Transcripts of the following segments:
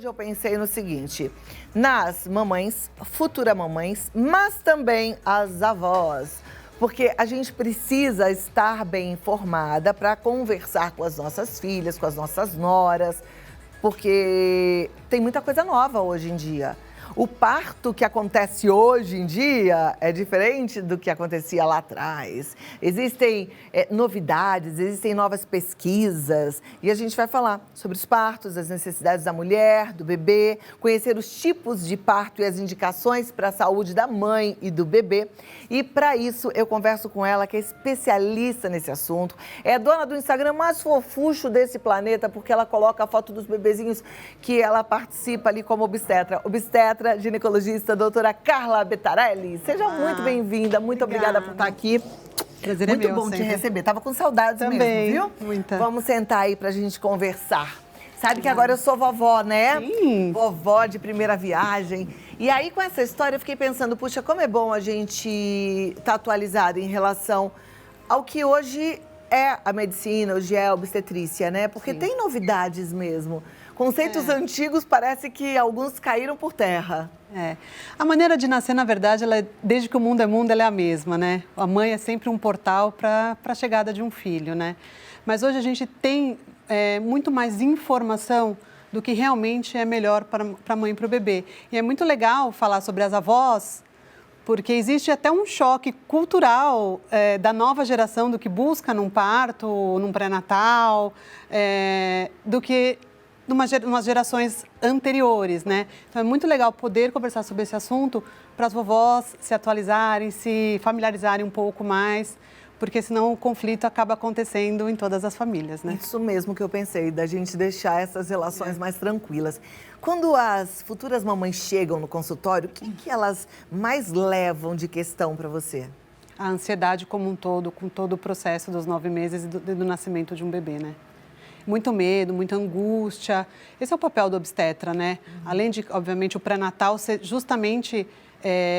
Hoje eu pensei no seguinte, nas mamães, futuras mamães, mas também as avós. Porque a gente precisa estar bem informada para conversar com as nossas filhas, com as nossas noras, porque tem muita coisa nova hoje em dia. O parto que acontece hoje em dia é diferente do que acontecia lá atrás. Existem novidades, existem novas pesquisas e a gente vai falar sobre os partos, as necessidades da mulher, do bebê, conhecer os tipos de parto e as indicações para a saúde da mãe e do bebê. E para isso eu converso com ela, que é especialista nesse assunto, é dona do Instagram mais fofucho desse planeta, porque ela coloca a foto dos bebezinhos que ela participa ali como obstetra, ginecologista, doutora Carla Bettarelli. Seja muito bem-vinda, muito obrigada por estar aqui. Prazer muito é meu, bom sempre. te receber. Tava com saudades também, mesmo, viu? Muita. Vamos sentar aí pra gente conversar. Sabe que agora eu sou vovó, né? Sim. Vovó de primeira viagem. E aí, com essa história, eu fiquei pensando, puxa, como é bom a gente estar atualizado em relação ao que hoje é a medicina, hoje é a obstetrícia, né? Porque tem novidades mesmo. Conceitos antigos, parece que alguns caíram por terra. A maneira de nascer, na verdade, desde que o mundo, ela é a mesma, né? A mãe é sempre um portal para a chegada de um filho, né? Mas hoje a gente tem muito mais informação do que realmente é melhor para a mãe e para o bebê. E é muito legal falar sobre as avós, porque existe até um choque cultural da nova geração do que busca num parto, num pré-natal, do que umas gerações anteriores, né? Então é muito legal poder conversar sobre esse assunto para as vovós se atualizarem, se familiarizarem um pouco mais, porque senão o conflito acaba acontecendo em todas as famílias, né? Isso mesmo que eu pensei, da gente deixar essas relações mais tranquilas. Quando as futuras mamães chegam no consultório, o que elas mais levam de questão para você? A ansiedade como um todo, com todo o processo dos 9 meses do nascimento de um bebê, né? Muito medo, muita angústia. Esse é o papel do obstetra, né? Além de, obviamente, o pré-natal ser justamente...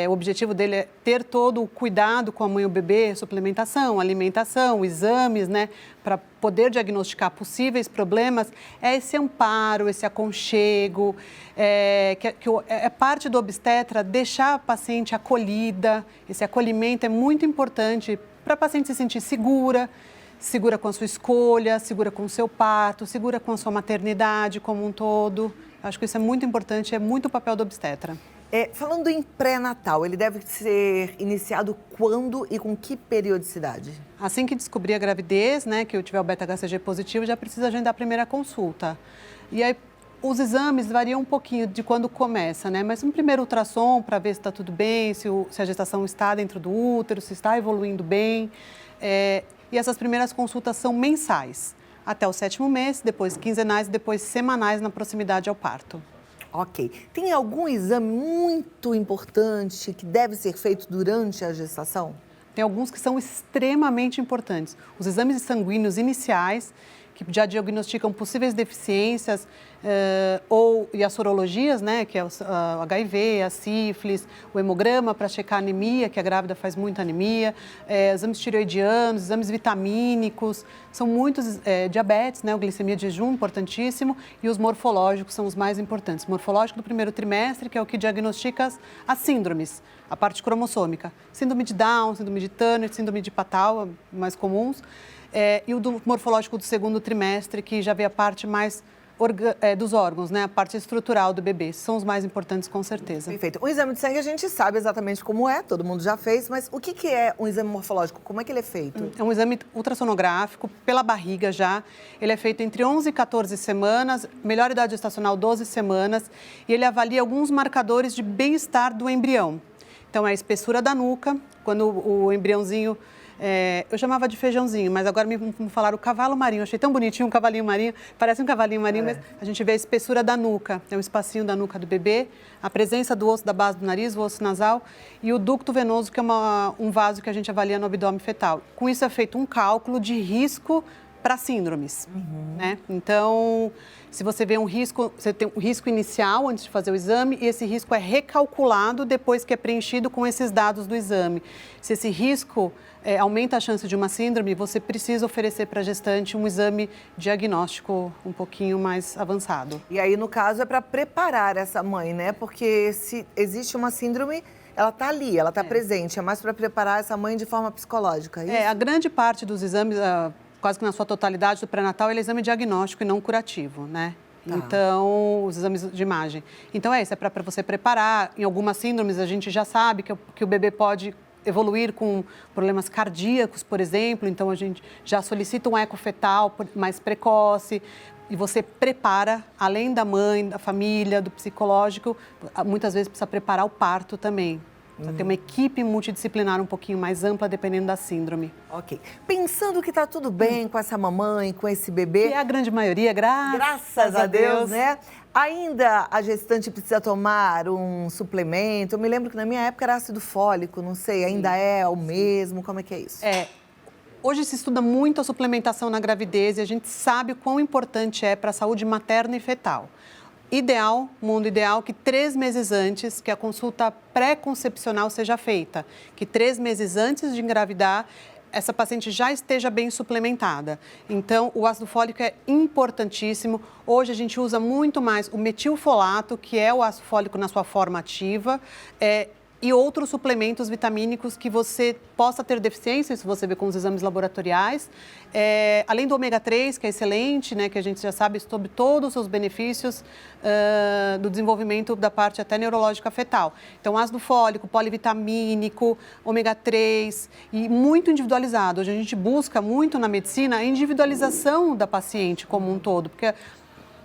o objetivo dele é ter todo o cuidado com a mãe e o bebê, suplementação, alimentação, exames, né? Para poder diagnosticar possíveis problemas. É esse amparo, esse aconchego, que é parte do obstetra deixar a paciente acolhida. Esse acolhimento é muito importante para a paciente se sentir segura com a sua escolha, segura com o seu parto, segura com a sua maternidade como um todo. Acho que isso é muito importante, é muito o papel do obstetra. Falando em pré-natal, ele deve ser iniciado quando e com que periodicidade? Assim que descobrir a gravidez, né, que eu tiver o beta-HCG positivo, já precisa agendar a primeira consulta. E aí, os exames variam um pouquinho de quando começa, né? Mas um primeiro ultrassom para ver se está tudo bem, se a gestação está dentro do útero, se está evoluindo bem. E essas primeiras consultas são mensais, até o 7º mês, depois quinzenais e depois semanais na proximidade ao parto. Ok. Tem algum exame muito importante que deve ser feito durante a gestação? Tem alguns que são extremamente importantes. Os exames sanguíneos iniciais, que já diagnosticam possíveis deficiências, e as sorologias, né, que é o HIV, a sífilis, o hemograma para checar a anemia, que a grávida faz muita anemia, exames tireoidianos, exames vitamínicos, são muitos, diabetes, né, o glicemia de jejum, importantíssimo, e os morfológicos são os mais importantes. O morfológico do primeiro trimestre, que é o que diagnostica as síndromes, a parte cromossômica, síndrome de Down, síndrome de Turner, síndrome de Patau, mais comuns, e o do morfológico do segundo trimestre, que já vê a parte mais dos órgãos, né? A parte estrutural do bebê. São os mais importantes, com certeza. Perfeito. O exame de sangue a gente sabe exatamente como é, todo mundo já fez, mas o que é um exame morfológico? Como é que ele é feito? É um exame ultrassonográfico, pela barriga já. Ele é feito entre 11 e 14 semanas, melhor idade gestacional 12 semanas, e ele avalia alguns marcadores de bem-estar do embrião. Então, é a espessura da nuca, quando o embriãozinho... eu chamava de feijãozinho, mas agora me falaram o cavalo marinho. Eu achei tão bonitinho um cavalinho marinho, parece um cavalinho marinho, mas a gente vê a espessura da nuca, é o espacinho da nuca do bebê, a presença do osso da base do nariz, o osso nasal, e o ducto venoso, que é um vaso que a gente avalia no abdômen fetal. Com isso é feito um cálculo de risco para síndromes, né? Então, se você vê um risco, você tem um risco inicial antes de fazer o exame e esse risco é recalculado depois que é preenchido com esses dados do exame. Se esse risco aumenta a chance de uma síndrome, você precisa oferecer para a gestante um exame diagnóstico um pouquinho mais avançado. E aí, no caso, é para preparar essa mãe, né? Porque se existe uma síndrome, ela está ali, ela está presente. É mais para preparar essa mãe de forma psicológica, é isso? A grande parte dos exames, quase que na sua totalidade do pré-natal, ele é exame diagnóstico e não curativo, né? Tá. Então, os exames de imagem. Então, isso é para você preparar. Em algumas síndromes, a gente já sabe que o bebê pode evoluir com problemas cardíacos, por exemplo. Então, a gente já solicita um eco fetal mais precoce. E você prepara, além da mãe, da família, do psicológico, muitas vezes precisa preparar o parto também. Precisa ter uma equipe multidisciplinar um pouquinho mais ampla, dependendo da síndrome. Ok. Pensando que está tudo bem com essa mamãe, com esse bebê... E a grande maioria, graças a Deus, né? Ainda a gestante precisa tomar um suplemento? Eu me lembro que na minha época era ácido fólico, não sei, ainda é o mesmo? Como é que é isso? Hoje se estuda muito a suplementação na gravidez e a gente sabe o quão importante é para a saúde materna e fetal. Mundo ideal, que 3 meses antes que a consulta pré-concepcional seja feita, que 3 meses antes de engravidar, essa paciente já esteja bem suplementada. Então, o ácido fólico é importantíssimo. Hoje a gente usa muito mais o metilfolato, que é o ácido fólico na sua forma ativa, e outros suplementos vitamínicos que você possa ter deficiência, isso você vê com os exames laboratoriais. Além do ômega 3, que é excelente, né, que a gente já sabe sobre todos os seus benefícios do desenvolvimento da parte até neurológica fetal. Então, ácido fólico, polivitamínico, ômega 3 e muito individualizado. Hoje a gente busca muito na medicina a individualização da paciente como um todo, porque...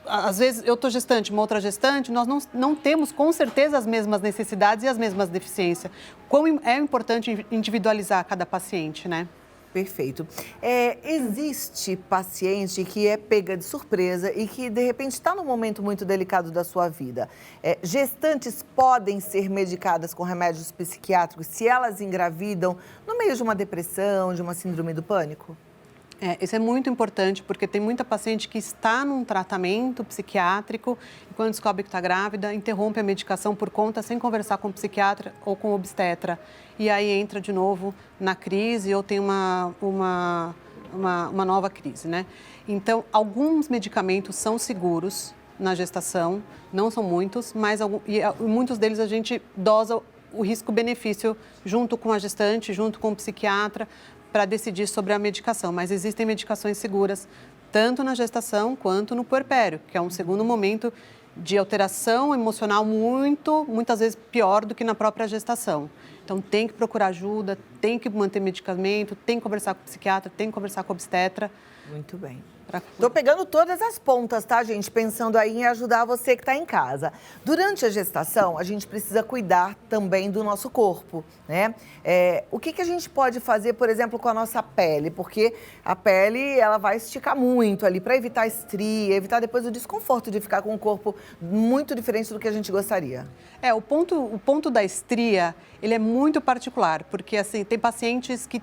Às vezes, eu estou gestante, uma outra gestante, nós não temos, com certeza, as mesmas necessidades e as mesmas deficiências. Quão é importante individualizar cada paciente, né? Perfeito. Existe paciente que é pega de surpresa e que, de repente, está num momento muito delicado da sua vida. Gestantes podem ser medicadas com remédios psiquiátricos se elas engravidam no meio de uma depressão, de uma síndrome do pânico? Isso é muito importante, porque tem muita paciente que está num tratamento psiquiátrico e quando descobre que está grávida, interrompe a medicação por conta, sem conversar com o psiquiatra ou com o obstetra. E aí entra de novo na crise ou tem uma nova crise, né? Então, alguns medicamentos são seguros na gestação, não são muitos, mas muitos deles a gente dosa o risco-benefício junto com a gestante, junto com o psiquiatra, para decidir sobre a medicação, mas existem medicações seguras tanto na gestação quanto no puerpério, que é um segundo momento de alteração emocional muitas vezes pior do que na própria gestação. Então tem que procurar ajuda, tem que manter medicamento, tem que conversar com o psiquiatra, tem que conversar com o obstetra. Muito bem. Estou pegando todas as pontas, tá, gente? Pensando aí em ajudar você que está em casa. Durante a gestação, a gente precisa cuidar também do nosso corpo, né? O que a gente pode fazer, por exemplo, com a nossa pele? Porque a pele, ela vai esticar muito ali para evitar estria, evitar depois o desconforto de ficar com um corpo muito diferente do que a gente gostaria. O ponto da estria, ele é muito particular, porque assim, tem pacientes que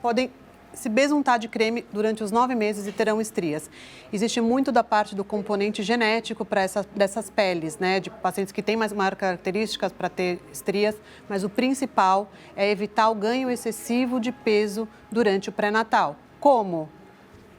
podem se besuntar de creme durante os 9 meses e terão estrias. Existe muito da parte do componente genético para dessas peles, né? De pacientes que têm maior características para ter estrias, mas o principal é evitar o ganho excessivo de peso durante o pré-natal. Como?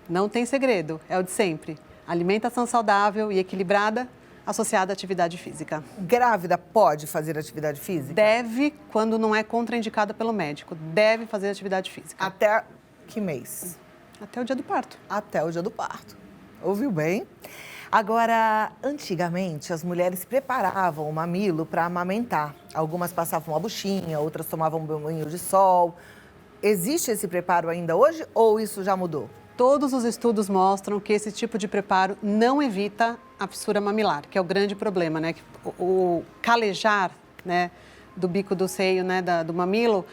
Não tem segredo, é o de sempre. Alimentação saudável e equilibrada, associada à atividade física. Grávida pode fazer atividade física? Deve, quando não é contraindicada pelo médico. Deve fazer atividade física. Até que mês? Até o dia do parto. Até o dia do parto. Ouviu bem? Agora, antigamente, as mulheres preparavam o mamilo para amamentar. Algumas passavam uma buchinha, outras tomavam um banho de sol. Existe esse preparo ainda hoje ou isso já mudou? Todos os estudos mostram que esse tipo de preparo não evita a fissura mamilar, que é o grande problema, né? O calejar, né, do bico do seio, né, do mamilo,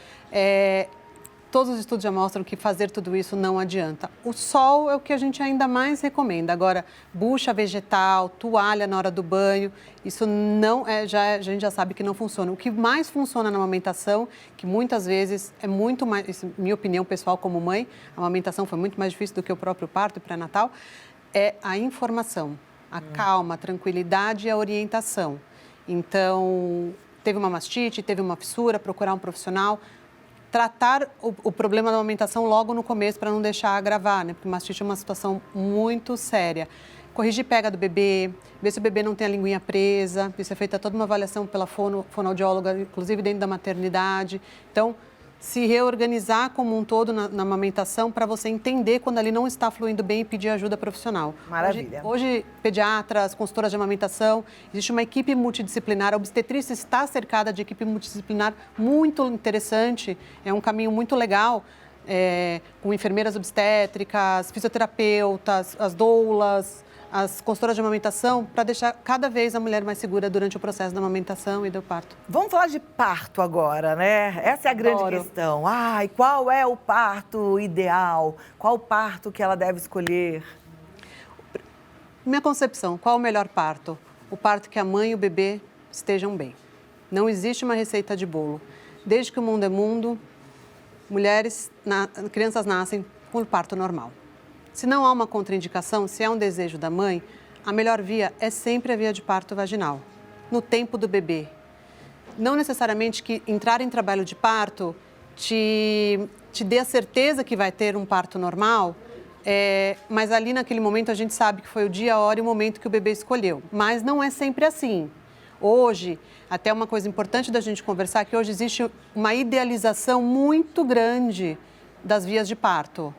todos os estudos já mostram que fazer tudo isso não adianta. O sol é o que a gente ainda mais recomenda. Agora, bucha vegetal, toalha na hora do banho, isso não a gente já sabe que não funciona. O que mais funciona na amamentação, que muitas vezes é muito mais, isso, minha opinião pessoal como mãe, a amamentação foi muito mais difícil do que o próprio parto e pré-natal, é a informação, a calma, a tranquilidade e a orientação. Então, teve uma mastite, teve uma fissura, procurar um profissional, tratar o problema da amamentação logo no começo para não deixar agravar, né? Porque mastite é uma situação muito séria. Corrigir pega do bebê, ver se o bebê não tem a linguinha presa, isso é feita toda uma avaliação pela fonoaudióloga, inclusive dentro da maternidade. Então, se reorganizar como um todo na amamentação para você entender quando ali não está fluindo bem e pedir ajuda profissional. Maravilha. Hoje, pediatras, consultoras de amamentação, existe uma equipe multidisciplinar, a obstetrícia está cercada de equipe multidisciplinar muito interessante, é um caminho muito legal, com enfermeiras obstétricas, fisioterapeutas, as doulas, as consultoras de amamentação, para deixar cada vez a mulher mais segura durante o processo da amamentação e do parto. Vamos falar de parto agora, né? Essa é a grande questão. Ai, qual é o parto ideal? Qual o parto que ela deve escolher? Minha concepção, qual o melhor parto? O parto que a mãe e o bebê estejam bem. Não existe uma receita de bolo. Desde que o mundo é mundo, crianças nascem com o parto normal. Se não há uma contraindicação, se é um desejo da mãe, a melhor via é sempre a via de parto vaginal, no tempo do bebê. Não necessariamente que entrar em trabalho de parto te dê a certeza que vai ter um parto normal, mas ali naquele momento a gente sabe que foi o dia, a hora e o momento que o bebê escolheu. Mas não é sempre assim. Hoje, até uma coisa importante da gente conversar, que hoje existe uma idealização muito grande das vias de parto.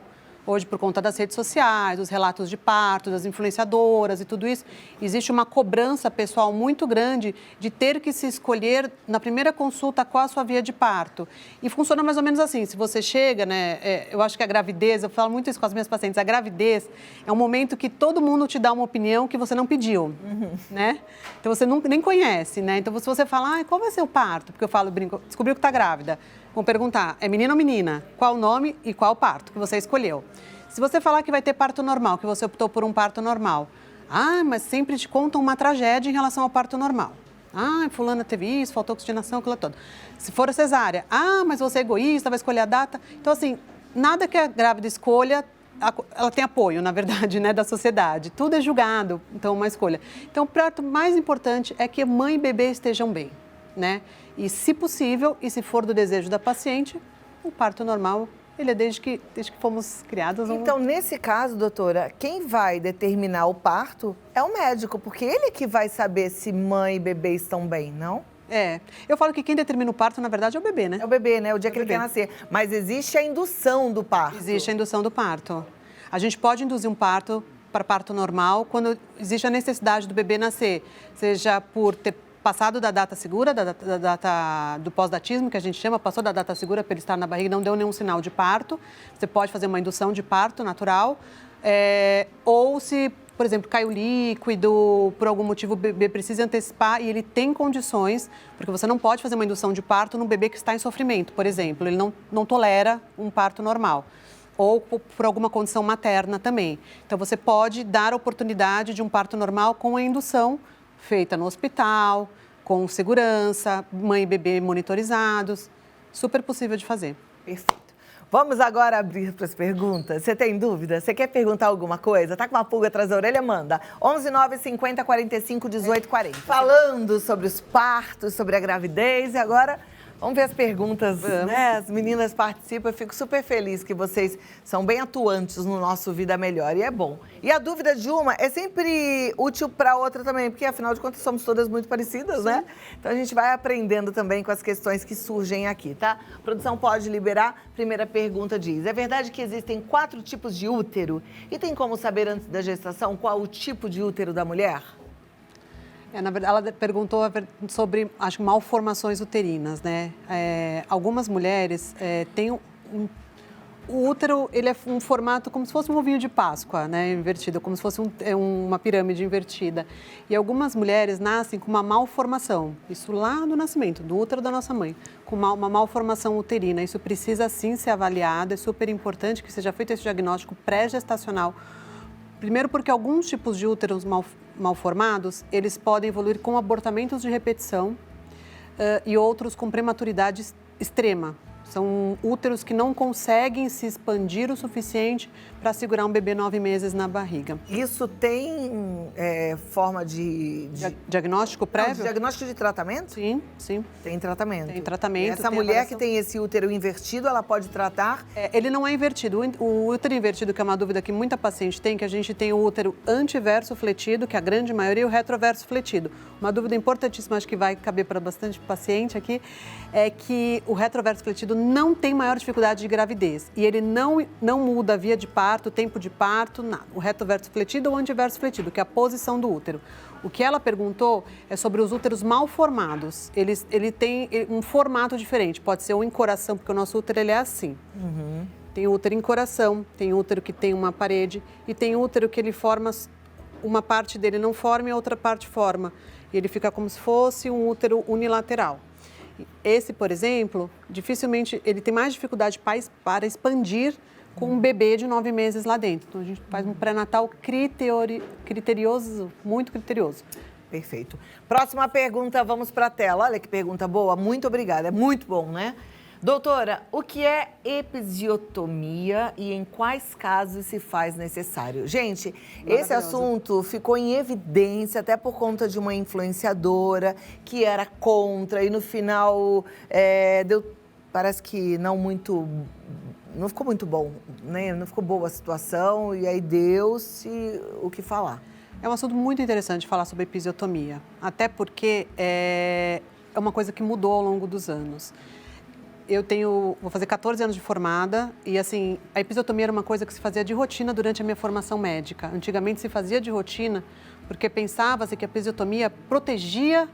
Hoje, por conta das redes sociais, dos relatos de parto, das influenciadoras e tudo isso, existe uma cobrança pessoal muito grande de ter que se escolher na primeira consulta qual a sua via de parto. E funciona mais ou menos assim, se você chega, né, eu acho que a gravidez, eu falo muito isso com as minhas pacientes, a gravidez é um momento que todo mundo te dá uma opinião que você não pediu, né? Então, você nem conhece, né? Então, se você fala, qual vai ser o parto? Porque eu falo, brinco, descobriu que está grávida. Vão perguntar, é menino ou menina? Qual o nome e qual o parto que você escolheu? Se você falar que vai ter parto normal, que você optou por um parto normal, mas sempre te contam uma tragédia em relação ao parto normal. Fulana teve isso, faltou oxigenação, aquilo todo. Se for a cesárea, mas você é egoísta, vai escolher a data. Então, assim, nada que a grávida escolha, ela tem apoio, na verdade, né, da sociedade. Tudo é julgado, então, uma escolha. Então, o prato mais importante é que mãe e bebê estejam bem, né? E, se possível, e se for do desejo da paciente, o parto normal, ele é desde que fomos criadas. Então, nesse caso, doutora, quem vai determinar o parto é o médico, porque ele que vai saber se mãe e bebê estão bem, não? Eu falo que quem determina o parto, na verdade, é o bebê, né? É o bebê, né? O dia que ele quer nascer. Mas existe a indução do parto. Existe a indução do parto. A gente pode induzir um parto para parto normal quando existe a necessidade do bebê nascer, seja por ter passado da data segura, da data do pós-datismo, que a gente chama, passou da data segura para ele estar na barriga, não deu nenhum sinal de parto, você pode fazer uma indução de parto natural, ou se, por exemplo, caiu líquido, por algum motivo o bebê precisa antecipar e ele tem condições, porque você não pode fazer uma indução de parto num bebê que está em sofrimento, por exemplo, ele não tolera um parto normal. Ou por alguma condição materna também. Então, você pode dar a oportunidade de um parto normal com a indução feita no hospital, com segurança, mãe e bebê monitorizados. Super possível de fazer. Perfeito. Vamos agora abrir para as perguntas. Você tem dúvida? Você quer perguntar alguma coisa? Tá com uma pulga atrás da orelha? Manda. 11 9 50 45 18 40. Falando sobre os partos, sobre a gravidez e agora... Vamos ver as perguntas, né? As meninas participam, eu fico super feliz que vocês são bem atuantes no nosso Vida Melhor e é bom. E a dúvida de uma é sempre útil para a outra também, porque afinal de contas somos todas muito parecidas, né? Então a gente vai aprendendo também com as questões que surgem aqui, tá? A produção pode liberar. Primeira pergunta diz, é verdade que existem 4 tipos de útero? E tem como saber antes da gestação qual o tipo de útero da mulher? Na verdade, ela perguntou sobre, acho que, malformações uterinas, né? Algumas mulheres têm O útero, ele é um formato como se fosse um ovinho de Páscoa, né, invertido, como se fosse uma pirâmide invertida. E algumas mulheres nascem com uma malformação, isso lá no nascimento, do útero da nossa mãe, com uma malformação uterina. Isso precisa sim ser avaliado, é super importante que seja feito esse diagnóstico pré-gestacional. Primeiro porque alguns tipos de úteros malformados, eles podem evoluir com abortamentos de repetição e outros com prematuridade extrema. São úteros que não conseguem se expandir o suficiente para segurar um bebê 9 meses na barriga. Isso tem forma de... Diagnóstico prévio? Não, diagnóstico de tratamento? Sim, sim. Tem tratamento? Tem tratamento. Essa mulher que tem esse útero invertido, ela pode tratar? Ele não é invertido. O útero invertido, que é uma dúvida que muita paciente tem, que a gente tem o útero antiverso fletido, que é a grande maioria, e o retroverso fletido. Uma dúvida importantíssima, acho que vai caber para bastante paciente aqui, é que o retroverso fletido não tem maior dificuldade de gravidez. E ele não muda a via de parto, tempo de parto, nada. O retroverso fletido ou antiverso fletido, que é a posição do útero. O que ela perguntou é sobre os úteros mal formados. Ele tem um formato diferente. Pode ser ou em coração, porque o nosso útero ele é assim. Uhum. Tem útero em coração, tem útero que tem uma parede e tem útero que ele forma, uma parte dele não forma e a outra parte forma. E ele fica como se fosse um útero unilateral. Esse, por exemplo, dificilmente, ele tem mais dificuldade para expandir com um bebê de 9 meses lá dentro. Então, a gente faz um pré-natal criterioso, muito criterioso. Perfeito. Próxima pergunta, vamos para a tela. Olha que pergunta boa, muito obrigada, é muito bom, né? Doutora, o que é episiotomia e em quais casos se faz necessário? Gente, esse assunto ficou em evidência até por conta de uma influenciadora que era contra e no final parece que não ficou muito bom, né? Não ficou boa a situação e aí deu-se o que falar. É um assunto muito interessante falar sobre episiotomia, até porque é uma coisa que mudou ao longo dos anos. Vou fazer 14 anos de formada e, assim, a episiotomia era uma coisa que se fazia de rotina durante a minha formação médica. Antigamente se fazia de rotina porque pensava-se que a episiotomia protegia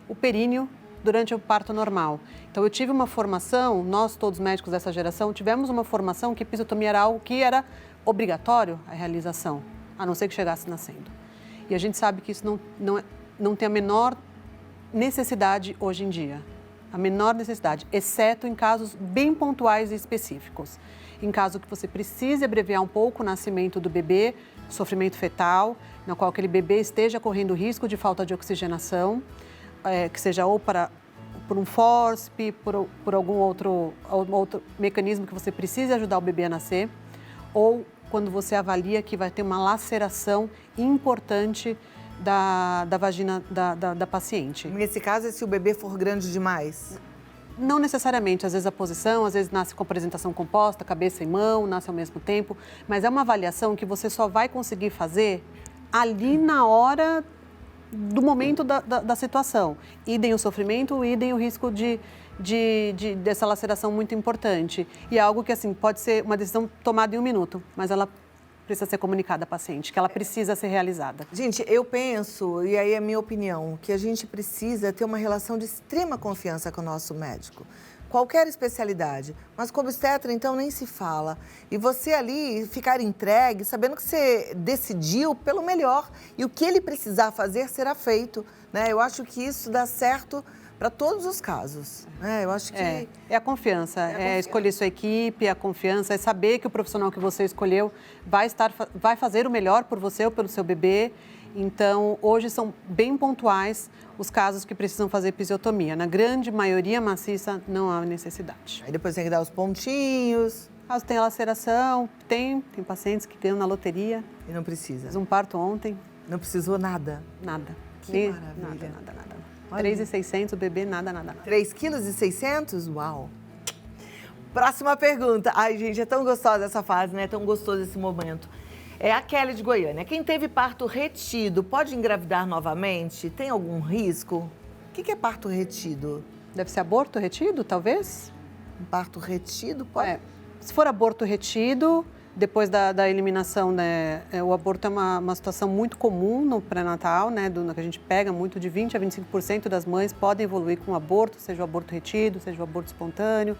o períneo durante o parto normal. Então, eu tive uma formação, nós todos médicos dessa geração, tivemos uma formação que a episiotomia era algo que era obrigatório a realização, a não ser que chegasse nascendo. E a gente sabe que isso não tem a menor necessidade hoje em dia. A menor necessidade, exceto em casos bem pontuais e específicos. Em caso que você precise abreviar um pouco o nascimento do bebê, sofrimento fetal, no qual aquele bebê esteja correndo risco de falta de oxigenação, que seja ou por um FORSP, por algum outro mecanismo que você precise ajudar o bebê a nascer, ou quando você avalia que vai ter uma laceração importante da vagina da paciente. Nesse caso, é se o bebê for grande demais? Não necessariamente, às vezes a posição, às vezes nasce com apresentação composta, cabeça e mão, nasce ao mesmo tempo, mas é uma avaliação que você só vai conseguir fazer ali na hora do momento da situação. Idem o sofrimento, idem o risco dessa laceração muito importante. E é algo que, assim, pode ser uma decisão tomada em 1 minuto, mas ela precisa ser comunicada à paciente, que ela precisa ser realizada. Gente, eu penso, e aí é a minha opinião, que a gente precisa ter uma relação de extrema confiança com o nosso médico. Qualquer especialidade, mas com obstetra, então, nem se fala. E você ali ficar entregue, sabendo que você decidiu pelo melhor e o que ele precisar fazer será feito, né? Eu acho que isso dá certo para todos os casos, né? Eu acho que... É a confiança, escolher sua equipe, a confiança, é saber que o profissional que você escolheu vai fazer o melhor por você ou pelo seu bebê. Então, hoje são bem pontuais os casos que precisam fazer episiotomia. Na grande maioria maciça, não há necessidade. Aí depois tem que dar os pontinhos. Caso tenha laceração, tem pacientes que ganham na loteria. E não precisa. Fiz um parto ontem. Não precisou nada? Nada. Que maravilha. Nada. 3.600, o bebê, nada. 3,6 kg? Uau! Próxima pergunta. Ai, gente, é tão gostosa essa fase, né? É tão gostoso esse momento. É a Kelly de Goiânia. Quem teve parto retido pode engravidar novamente? Tem algum risco? O que é parto retido? Deve ser aborto retido, talvez? Um parto retido pode? Se for aborto retido, depois da eliminação, né, o aborto é uma situação muito comum no pré-natal, né, que a gente pega muito, de 20% a 25% das mães podem evoluir com aborto, seja o aborto retido, seja o aborto espontâneo.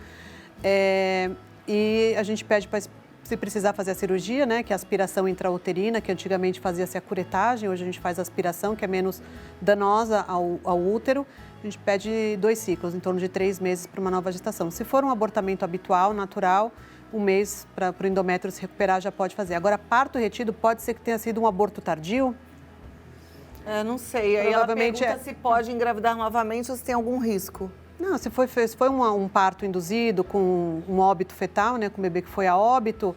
e a gente pede para, se precisar fazer a cirurgia, né, que é a aspiração intrauterina, que antigamente fazia-se a curetagem, hoje a gente faz a aspiração, que é menos danosa ao útero. A gente pede 2 ciclos, em torno de 3 meses para uma nova gestação. Se for um abortamento habitual, natural, 1 mês para o endométrio se recuperar já pode fazer. Agora, parto retido pode ser que tenha sido um aborto tardio? Não sei. Aí ela pergunta se pode engravidar novamente ou se tem algum risco. Não, se foi um parto induzido com um óbito fetal, né, com o bebê que foi a óbito,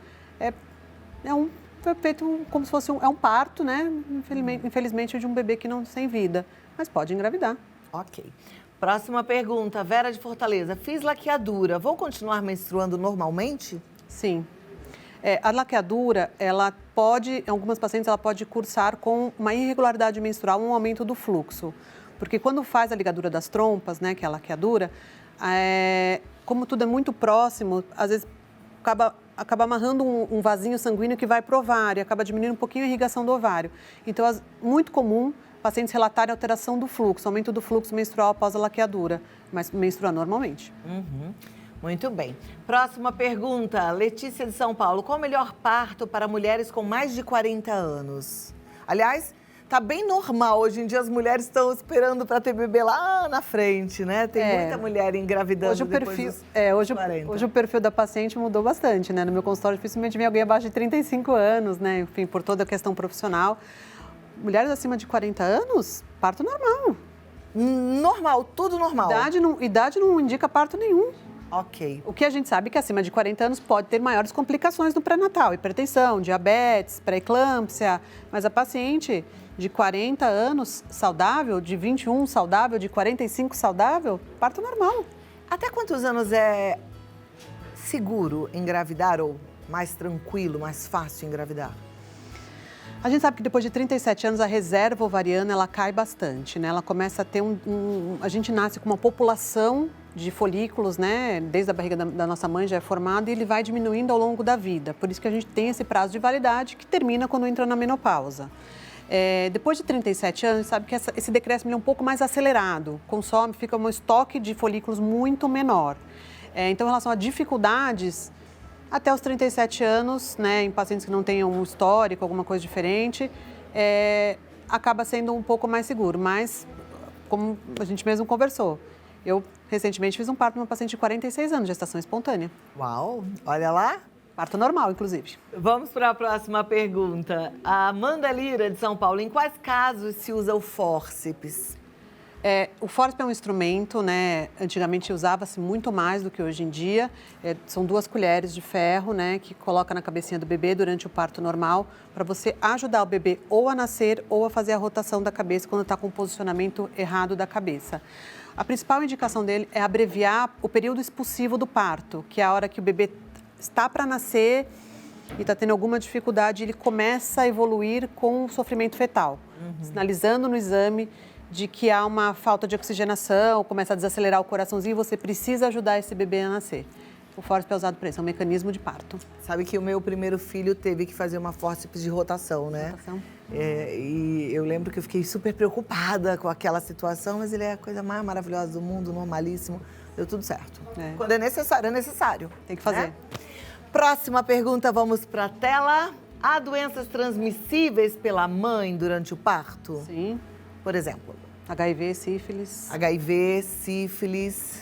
foi feito como se fosse um parto, né, infelizmente de um bebê que não sem vida, mas pode engravidar. Ok. Próxima pergunta, Vera de Fortaleza. Fiz laqueadura, vou continuar menstruando normalmente? Sim. A laqueadura, ela pode, em algumas pacientes, ela pode cursar com uma irregularidade menstrual, um aumento do fluxo. Porque quando faz a ligadura das trompas, né, que é a laqueadura, como tudo é muito próximo, às vezes acaba amarrando um vasinho sanguíneo que vai para o ovário, acaba diminuindo um pouquinho a irrigação do ovário. Então, muito comum pacientes relatarem alteração do fluxo, aumento do fluxo menstrual após a laqueadura, mas menstrua normalmente. Uhum. Muito bem. Próxima pergunta, Letícia de São Paulo. Qual o melhor parto para mulheres com mais de 40 anos? Aliás, tá bem normal. Hoje em dia as mulheres estão esperando para ter bebê lá na frente, né? Tem muita mulher engravidando hoje dos 40. Hoje o perfil da paciente mudou bastante, né? No meu consultório, dificilmente vem alguém abaixo de 35 anos, né? Enfim, por toda a questão profissional. Mulheres acima de 40 anos, parto normal. Normal, tudo normal. Idade não indica parto nenhum. Ok. O que a gente sabe é que acima de 40 anos pode ter maiores complicações no pré-natal, hipertensão, diabetes, pré-eclâmpsia, mas a paciente de 40 anos saudável, de 21 saudável, de 45 saudável, parto normal. Até quantos anos é seguro engravidar ou mais tranquilo, mais fácil engravidar? A gente sabe que depois de 37 anos a reserva ovariana ela cai bastante, né? Ela começa a ter a gente nasce com uma população de folículos, né? Desde a barriga da nossa mãe já é formado e ele vai diminuindo ao longo da vida. Por isso que a gente tem esse prazo de validade que termina quando entra na menopausa. Depois de 37 anos, sabe que esse decréscimo é um pouco mais acelerado, fica um estoque de folículos muito menor. Então, em relação a dificuldades, até os 37 anos, né, em pacientes que não tenham um histórico, alguma coisa diferente, acaba sendo um pouco mais seguro. Mas, como a gente mesmo conversou, eu recentemente fiz um parto numa paciente de 46 anos, gestação espontânea. Uau, olha lá. Parto normal, inclusive. Vamos para a próxima pergunta. A Amanda Lira, de São Paulo. Em quais casos se usa o fórceps? O fórceps é um instrumento, né? Antigamente usava-se muito mais do que hoje em dia. São 2 colheres de ferro, né? Que coloca na cabecinha do bebê durante o parto normal para você ajudar o bebê ou a nascer ou a fazer a rotação da cabeça quando está com o posicionamento errado da cabeça. A principal indicação dele é abreviar o período expulsivo do parto, que é a hora que o bebê está para nascer e está tendo alguma dificuldade, ele começa a evoluir com o sofrimento fetal, sinalizando no exame de que há uma falta de oxigenação, começa a desacelerar o coraçãozinho e você precisa ajudar esse bebê a nascer. O fórceps é usado para isso, é um mecanismo de parto. Sabe que o meu primeiro filho teve que fazer uma fórceps de rotação, né? E eu lembro que eu fiquei super preocupada com aquela situação, mas ele é a coisa mais maravilhosa do mundo, normalíssimo. Deu tudo certo. Quando é necessário, é necessário. Tem que fazer. Né? Próxima pergunta, vamos para a tela. Há doenças transmissíveis pela mãe durante o parto? Sim. Por exemplo? HIV, sífilis. HIV, sífilis,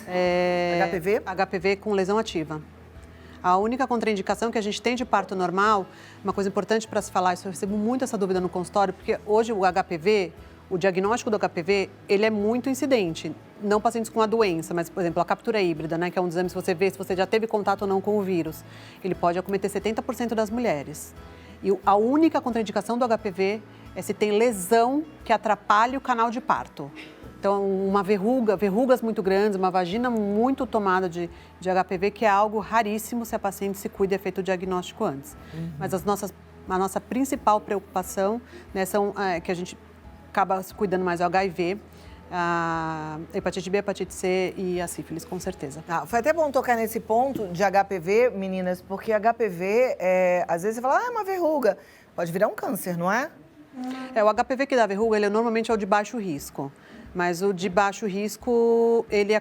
HPV? HPV com lesão ativa. A única contraindicação que a gente tem de parto normal, uma coisa importante para se falar, isso eu recebo muito essa dúvida no consultório, porque hoje o HPV, o diagnóstico do HPV, ele é muito incidente. Não pacientes com a doença, mas, por exemplo, a captura híbrida, né, que é um exame se você vê se você já teve contato ou não com o vírus. Ele pode acometer 70% das mulheres. E a única contraindicação do HPV é se tem lesão que atrapalhe o canal de parto. Então, uma verrugas muito grandes, uma vagina muito tomada de HPV, que é algo raríssimo se a paciente se cuida e é feito o diagnóstico antes. Mas a nossa principal preocupação, né, que a gente acaba se cuidando mais é o HIV, a hepatite B, a hepatite C e a sífilis, com certeza. Foi até bom tocar nesse ponto de HPV, meninas, porque HPV, às vezes você fala, é uma verruga. Pode virar um câncer, não é? O HPV que dá verruga, ele normalmente é o de baixo risco. Mas o de baixo risco, ele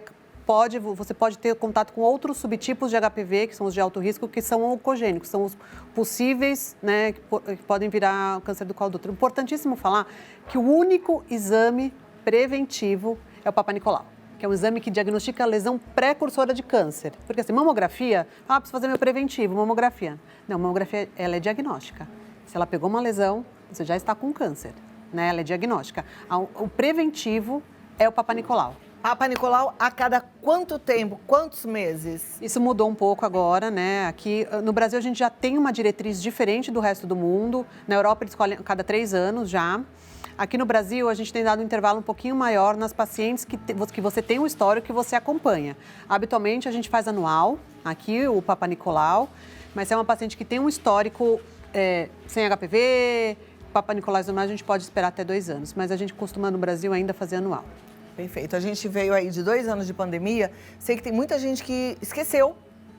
você pode ter contato com outros subtipos de HPV, que são os de alto risco, que são oncogênicos, são os possíveis, né, que podem virar câncer do colo do útero. Importantíssimo falar que o único exame preventivo é o Papa Nicolau, que é um exame que diagnostica a lesão precursora de câncer. Porque assim, mamografia, preciso fazer meu preventivo, mamografia. Não, mamografia, ela é diagnóstica. Se ela pegou uma lesão, você já está com câncer, né? Ela é diagnóstica. O preventivo é o Papa Nicolau. Papa Nicolau, a cada quanto tempo, quantos meses? Isso mudou um pouco agora, né? Aqui no Brasil a gente já tem uma diretriz diferente do resto do mundo. Na Europa eles escolhem a cada 3 anos já. Aqui no Brasil a gente tem dado um intervalo um pouquinho maior nas pacientes que você tem um histórico que você acompanha. Habitualmente a gente faz anual, aqui o Papa Nicolau, mas se é uma paciente que tem um histórico sem HPV, Papa Nicolau e a gente pode esperar até 2 anos, mas a gente costuma no Brasil ainda fazer anual. Perfeito. A gente veio aí de 2 anos de pandemia. Sei que tem muita gente que esqueceu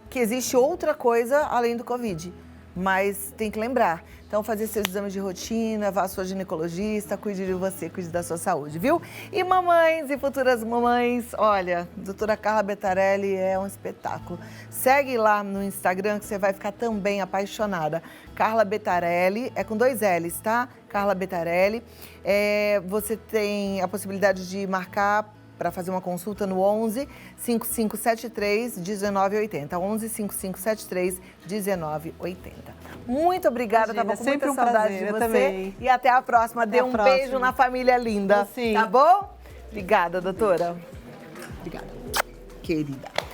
que existe outra coisa além do Covid. Mas tem que lembrar. Então, fazer seus exames de rotina, vá à sua ginecologista, cuide de você, cuide da sua saúde, viu? E mamães e futuras mamães, olha, doutora Carla Bettarelli é um espetáculo. Segue lá no Instagram que você vai ficar também apaixonada. Carla Bettarelli, é com 2 L's, tá? Carla Bettarelli. Você tem a possibilidade de marcar para fazer uma consulta no 11 5573 1980. 11 5573 1980. Muito obrigada, Imagina, tava com muita saudade de você. Também. E até a próxima. Dê um beijo na família linda. Sim. Tá bom? Obrigada, doutora. Obrigada. Querida.